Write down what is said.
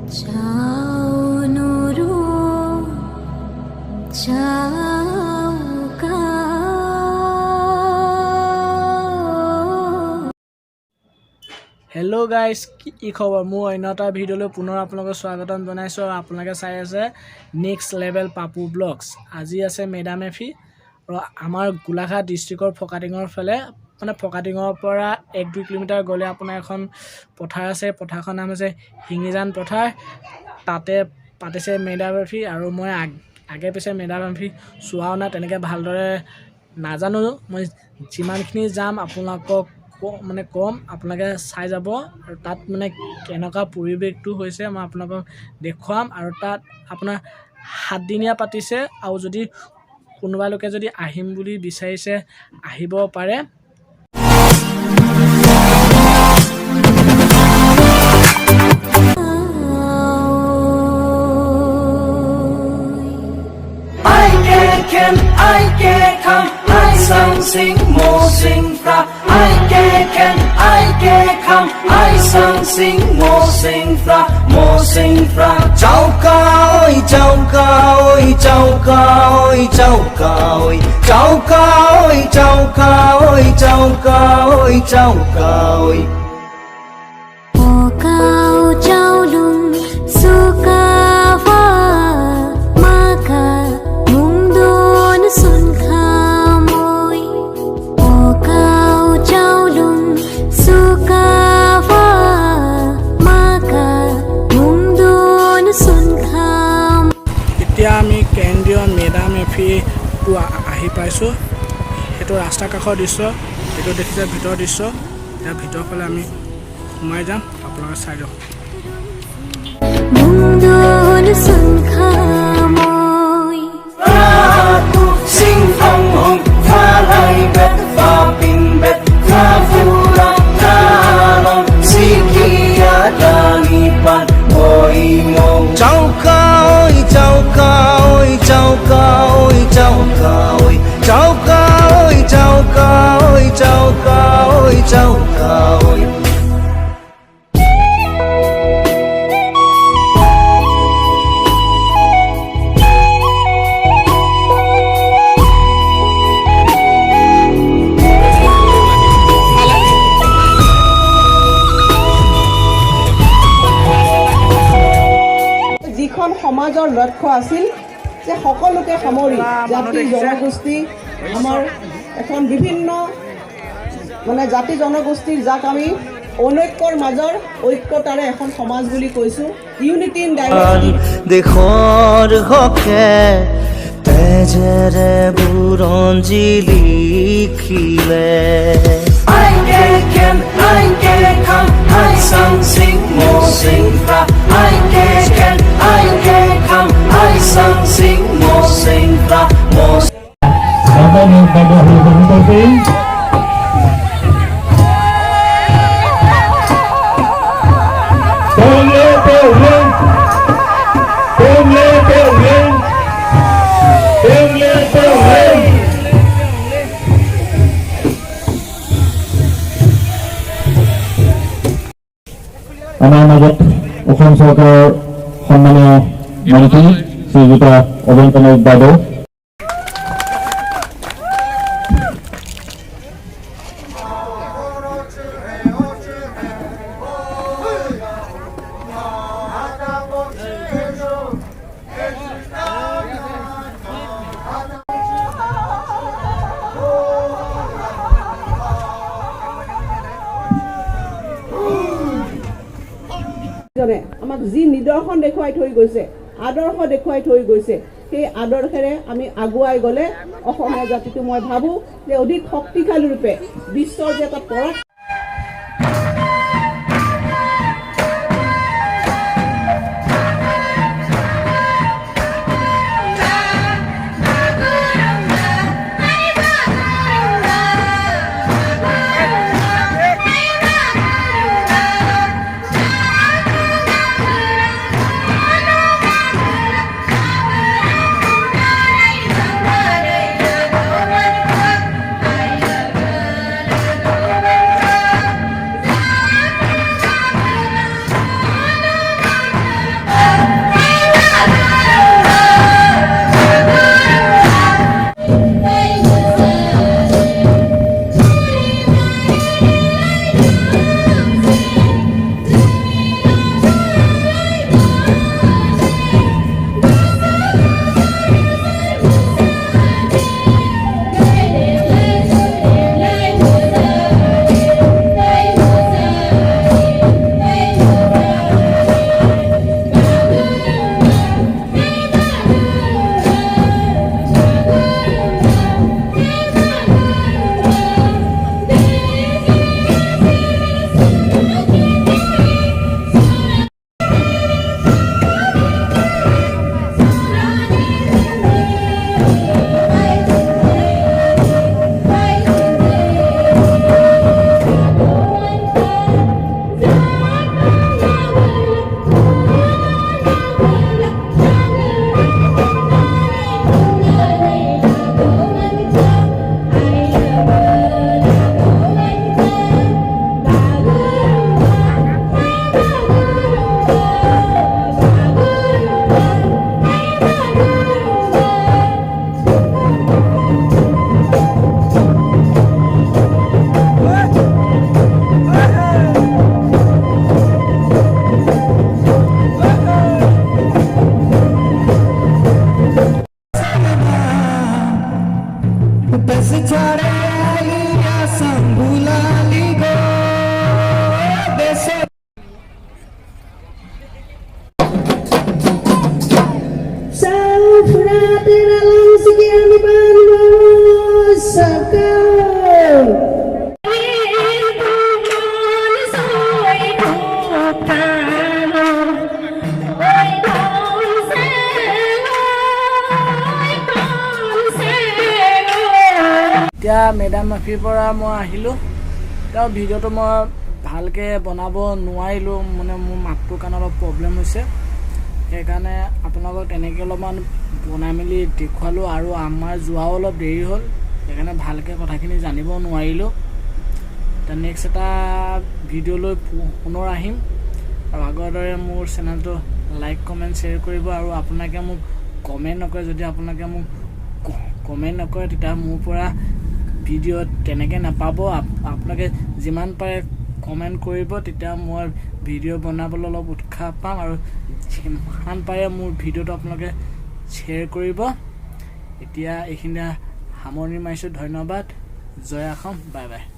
hello guys কি খবৰ মই অন্য এটা ভিডিঅ'লৈ পুনৰ আপোনালোকক স্বাগতম জনাইছো আৰু আপোনালোকে চাই আছে নেক্সট লেভেল পাপু ব্লগছ আজি আছে মেডাম এফি আৰু আমাৰ গোলাঘাট ডিস্ট্ৰিক্টৰ ফকাটিঙৰ ফালে মানে ফকাটিঙৰ পৰা 1-2 কিলোমিটাৰ গলে আপোনাৰ এখন পথাৰ আছে পথাৰখন নাম আছে হিঙিজান পথাৰ তাতে পাতিছে মেডাম এফি আৰু মই আগে পিছে মেডাম এফি চোৱাও না তেনেকৈ ভালদৰে নাজানো মই যিমানখিনি যাম আপোনালোকক মানে কম আপোনালোকে চাই যাব আৰু তাত মানে কেনেকা পৰিবেশটো হৈছে মই আপোনালোকক দেখুৱাম আৰু তাত আপোনাৰ 7 দিনীয়া পাতিছে আৰু যদি কোনোবা লোকে যদি আহিম বুলি বিচাৰিছে আহিব পাৰে Sing mo sing fra I can I sing mo sing fra chau ca ơi chau ca ơi chau ca ơi chau ca ơi chau ca ơi chau ca ơi chau ca ơi chau ca ơi o cao chau lung su ca va ma ca mung don sun আমি কেন্দ্ৰীয় madam এফি আহি পাইছো এটো ৰাস্তা কাষৰ দৃশ্য এটো দেখিছে ভিতৰ দৃশ্য তাৰ ভিতৰ ফালে আমি সোমাই যাম আপোনালোকে চাই যাওক মুন্দন সংখামই Papu sing hong hong pha lai bet pha pin bet pha pura ta long si kia dani pan oi mo chau ca ơi chau ca ơi chau ca ơi chau ca ơi chau ca ơi chau ca ơi chau ca ơi chau ca ơi সমাজৰ লক্ষ্য আছিল যে সকলোকে সামৰি জাতি জনগোষ্ঠী আমাৰ এখন বিভিন্ন মানে জাতি জনগোষ্ঠীৰ যাক আমি অনৈক্যৰ মাজৰ ঐক্যতাৰে এখন সমাজ বুলি কৈছো ইউনিটি ইন ডাইভাৰ্চিটি দেখৰ হকে তেজেৰে বুৰঞ্জী লিখিলে I can I sing mo sing fra I can I sing mo sing fra mo Bapak yang pada hari ini আমাৰ মাজত অসম চৰকাৰৰ সন্মানীয় মন্ত্ৰী শ্ৰীযুত অবন্তনাথ বাবু আমাক যি নিদৰ্শন দেখুৱাই থৈ গৈছে আদৰ্শ দেখুৱাই থৈ গৈছে সেই আদৰ্শেৰে আমি আগুৱাই গ'লে অসমীয়া জাতিটো মই ভাবো যে অধিক শক্তিশালী ৰূপে বিশ্বৰ যে এটা পৰাগ এতিয়া মেডাম মেফিৰ পৰা মই আহিলোঁ তেওঁ ভিডিঅ'টো মই ভালকৈ বনাব নোৱাৰিলোঁ মানে মোৰ মাতটোৰ কাৰণে অলপ প্ৰব্লেম হৈছে সেইকাৰণে আপোনালোকক তেনেকৈ অলপমান বনাই মেলি দেখুৱালোঁ আৰু আমাৰ যোৱাও অলপ দেৰি হ'ল সেইকাৰণে ভালকৈ কথাখিনি জানিব নোৱাৰিলোঁ এতিয়া নেক্সট এটা ভিডিঅ' লৈ পুনৰ আহিম আৰু আগৰ দৰে মোৰ চেনেলটো লাইক কমেণ্ট শ্বেয়াৰ কৰিব আৰু আপোনালোকে মোক কমেণ্ট নকৰে যদি আপোনালোকে মোক কমেণ্ট নকৰে তেতিয়া মোৰ পৰা ভিডিঅ' তেনেকৈ নাপাব আপোনালোকে যিমান পাৰে কমেণ্ট কৰিব তেতিয়া মই ভিডিঅ' বনাবলৈ অলপ উৎসাহ পাম আৰু যিমান পাৰে মোৰ ভিডিঅ'টো আপোনালোকে শ্বেয়াৰ কৰিব এতিয়া এইখিনিতে সামৰণি মাৰিছোঁ ধন্যবাদ জয় অসম বাই বাই